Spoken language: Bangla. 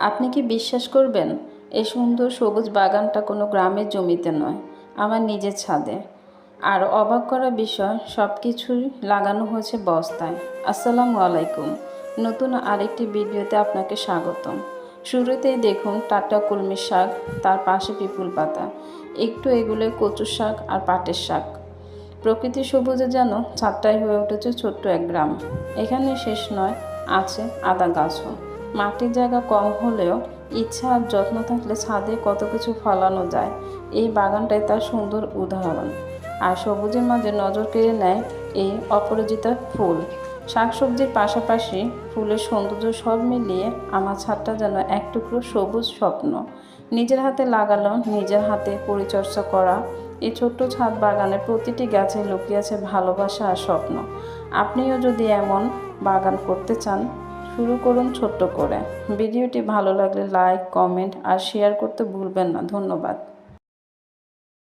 আপনি কি বিশ্বাস করবেন, এই সুন্দর সবুজ বাগানটা কোনো গ্রামের জমিতে নয়, আমার নিজের ছাদে। আর অবাক করা বিষয়, সব কিছুই লাগানো হয়েছে বস্তায়। আসসালামু আলাইকুম, নতুন আরেকটি ভিডিওতে আপনাকে স্বাগতম। শুরুতেই দেখুন টাটকা কলমি শাক, তার পাশে পিপুল পাতা, একটু এগুলো কচু শাক আর পাটের শাক। প্রকৃতি সবুজে যেন ছাদটাই হয়ে উঠেছে ছোট্ট এক গ্রাম। এখানে শেষ নয়, আছে আদা গাছও। মাটির জায়গা কম হলেও ইচ্ছা আর যত্ন থাকলে ছাদে কত কিছু ফলানো যায়। এই বাগানটাই তার সুন্দর উদাহরণ। আর সবুজের মাঝে নজর কেড়ে নেয় এই অপরাজিতা ফুল। শাকসবজির পাশাপাশি ফুলের সৌন্দর্য সব মিলিয়ে আমার ছাদটা যেন এক টুকরো সবুজ স্বপ্ন। নিজের হাতে লাগালো, নিজের হাতে পরিচর্যা করা এই ছোট্ট ছাদ বাগানের প্রতিটি গাছে লুকিয়ে আছে ভালোবাসা আর স্বপ্ন। আপনিও যদি এমন বাগান করতে চান, শুরু করুন ছোট্ট করে। ভিডিওটি ভালো লাগলে লাইক, কমেন্ট আর শেয়ার করতে ভুলবেন না। ধন্যবাদ।